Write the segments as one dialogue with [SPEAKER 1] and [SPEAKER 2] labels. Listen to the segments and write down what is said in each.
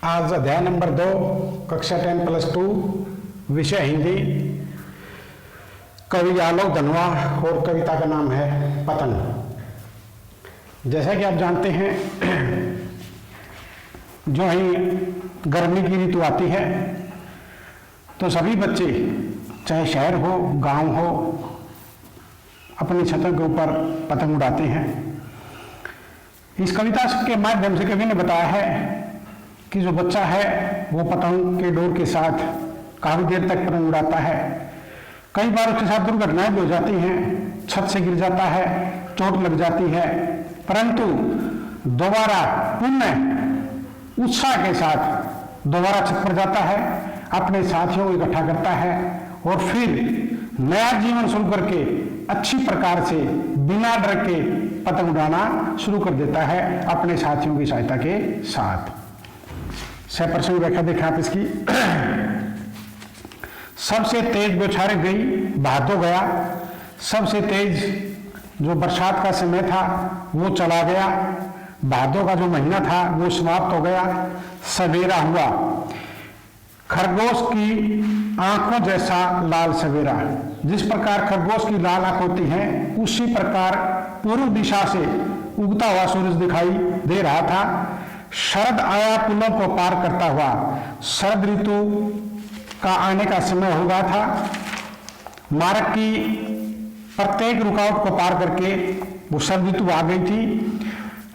[SPEAKER 1] आज अध्याय नंबर 2 कक्षा 10+2 विषय हिंदी। कवि आलोक धनवा और कविता का नाम है पतंग। जैसा कि आप जानते हैं जो ही गर्मी की ऋतु आती है तो सभी बच्चे चाहे शहर हो गांव हो अपनी छतों के ऊपर पतंग उड़ाते हैं। इस कविता के माध्यम से कवि ने बताया है कि जो बच्चा है वो पतंग के डोर के साथ काफी देर तक पतंग उड़ाता है। कई बार उसके साथ दुर्घटनाएं भी हो जाती हैं, छत से गिर जाता है, चोट लग जाती है, परंतु दोबारा पुनः उत्साह के साथ दोबारा छत पर जाता है, अपने साथियों को इकट्ठा करता है और फिर नया जीवन शुरू करके अच्छी प्रकार से बिना डर के पतंग उड़ाना शुरू कर देता है अपने साथियों की सहायता के साथ। सप्रसंग व्याख्या देखें आप इसकी। सबसे तेज बौछारें गई, भादो गया। सबसे तेज जो बरसात का समय था वो चला गया, भादो का जो महीना था वो समाप्त हो गया। सवेरा हुआ, खरगोश की आंखों जैसा लाल सवेरा। जिस प्रकार खरगोश की लाल आंख होती है उसी प्रकार पूर्व दिशा से उगता हुआ सूरज दिखाई दे रहा था। शरद आया पुलों को पार करता हुआ, शरद ऋतु का आने का समय हो गया था। मार्ग की प्रत्येक रुकावट को पार करके वो शरद ऋतु आ गई थी।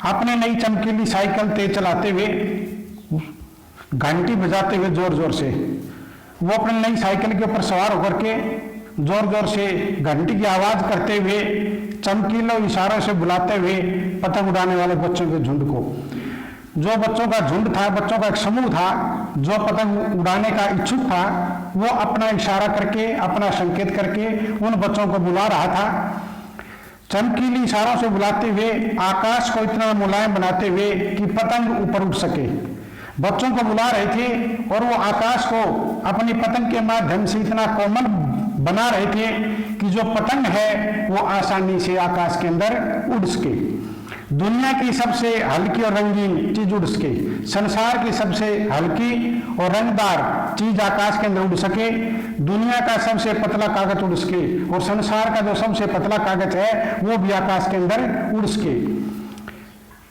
[SPEAKER 1] अपने नई चमकीली साइकिल तेज चलाते हुए, घंटी बजाते हुए जोर जोर से वो अपने नई साइकिल के ऊपर सवार होकर के जोर जोर से घंटी की आवाज करते हुए, चमकीले इशारों से बुलाते हुए पतंग उड़ाने वाले बच्चों के झुंड को, जो बच्चों का झुंड था, बच्चों का एक समूह था जो पतंग उड़ाने का इच्छुक था, वो अपना इशारा करके, अपना संकेत करके उन बच्चों को बुला रहा था। चमकीली इशारों से बुलाते हुए, आकाश को इतना मुलायम बनाते हुए कि पतंग ऊपर उठ सके, बच्चों को बुला रहे थे और वो आकाश को अपनी पतंग के माध्यम से इतना कोमल बना रहे थे कि जो पतंग है वो आसानी से आकाश के अंदर उड़ सके। दुनिया की सबसे हल्की और रंगीन चीज उड़ सके, संसार की सबसे हल्की और रंगदार चीज आकाश के अंदर उड़ सके, दुनिया का सबसे पतला कागज उड़ सके और संसार का जो सबसे पतला कागज है वो भी आकाश के अंदर उड़ सके।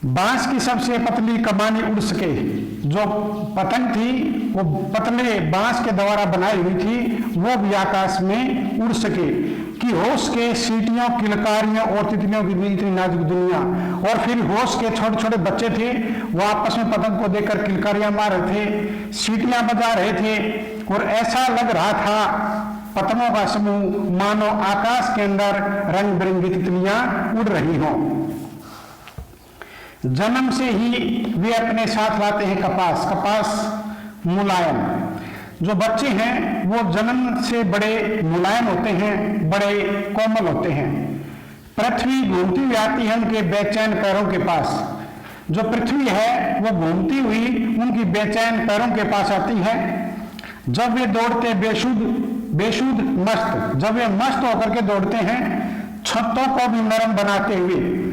[SPEAKER 1] बांस की सबसे पतली कमानी उड़ सके, जो पतंग थी वो पतले बांस के द्वारा बनाई हुई थी, वो भी आकाश में उड़ सके। कि होश के सीटियों, किलकारियों और तितलियों की इतनी नाजुक दुनिया, और फिर होश के छोटे छोटे बच्चे थे वो आपस में पतंग को देखकर किलकारियां मार रहे थे, सीटियां बजा रहे थे और ऐसा लग रहा था पतंगों का समूह मानो आकाश के अंदर रंग बिरंगी तितलियां उड़ रही हों। जन्म से ही वे अपने साथ लाते हैं कपास, कपास मुलायम। जो बच्चे हैं वो जन्म से बड़े मुलायम होते हैं, बड़े कोमल होते हैं। पृथ्वी घूमती हुई आती है उनके बेचैन पैरों के पास। जो पृथ्वी है वो घूमती हुई उनकी बेचैन पैरों के पास आती है। जब वे दौड़ते बेसुध मस्त, जब वे मस्त होकर के दौड़ते हैं, छतों को भी नरम बनाते हुए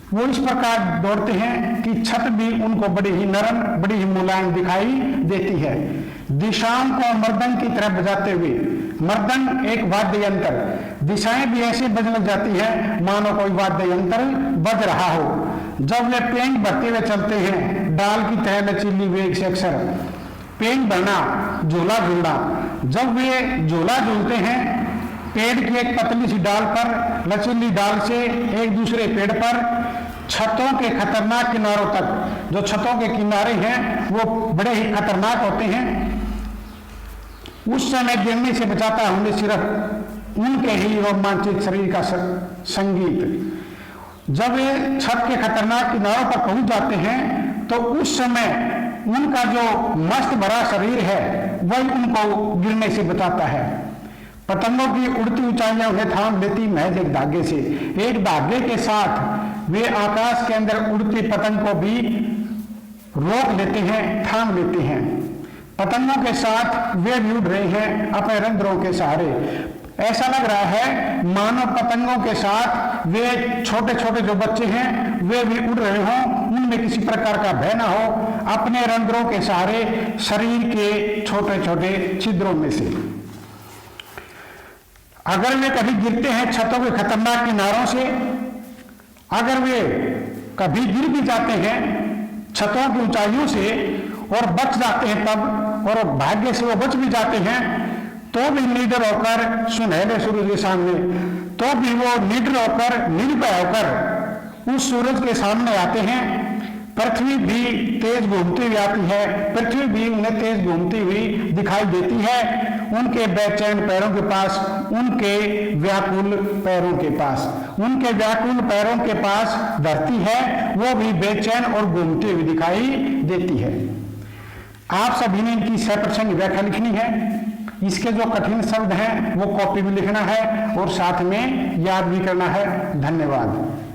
[SPEAKER 1] वो इस प्रकार दौड़ते हैं कि छत भी उनको बड़ी ही नरम, बड़ी ही मुलायम दिखाई देती है। दिशाओं को मर्दंग की तरह बजाते हुए, मर्दंग एक वाद्य यंत्र, दिशाएं भी ऐसे बजने जाती है मानो कोई वाद्य यंत्र बज रहा हो। जब वे पेंग भरते हुए चलते हैं, डाल की तरह लचीली वेग से अक्सर पेंग भरना, झूला झूलना। जब वे झूला झूलते हैं पेड़ की एक पतली सी डाल पर, लचीली डाल से एक दूसरे पेड़ पर, छतों के खतरनाक किनारों तक। जो छतों के किनारे हैं वो बड़े ही खतरनाक होते हैं, उस समय गिरने से बचाता उन्हें सिर्फ उनके ही रोमांचित शरीर का संगीत। जब वे छत के खतरनाक किनारों पर पहुंच जाते हैं तो उस समय उनका जो मस्त भरा शरीर है वही उनको गिरने से बचाता है। पतंगों की उड़ती ऊंचाइयां उन्हें थाम लेती महज एक धागे से। एक धागे के साथ वे आकाश के अंदर उड़ती पतंग को भी रोक लेते हैं, थाम लेते हैं। पतंगों के साथ वे भी उड़ रहे हैं अपने रंध्रों के सहारे। ऐसा लग रहा है मानो पतंगों के साथ वे छोटे छोटे जो बच्चे हैं वे भी उड़ रहे हों, उनमें किसी प्रकार का भय न हो, अपने रंध्रों के सहारे शरीर के छोटे छोटे छिद्रों में से। अगर वे कभी गिरते हैं छतों के खतरनाक किनारों से, अगर वे कभी गिर भी जाते हैं छतों की ऊंचाइयों से और बच जाते हैं तब, और भाग्य से वो बच भी जाते हैं, तो भी निडर होकर सुनहरे सूरज के सामने, तो भी वो निडर होकर निर्भय होकर उस सूरज के सामने आते हैं। पृथ्वी भी तेज घूमती हुई आती है, पृथ्वी भी उन्हें तेज घूमती हुई दिखाई देती है, उनके बेचैन पैरों के पास, उनके व्याकुल पैरों के पास, उनके व्याकुल पैरों के पास धरती है, वो भी बेचैन और घूमती हुई दिखाई देती है। आप सभी ने इनकी सप्रसंग व्याख्या लिखनी है। इसके जो कठिन शब्द हैं वो कॉपी भी लिखना है और साथ में याद भी करना है। धन्यवाद।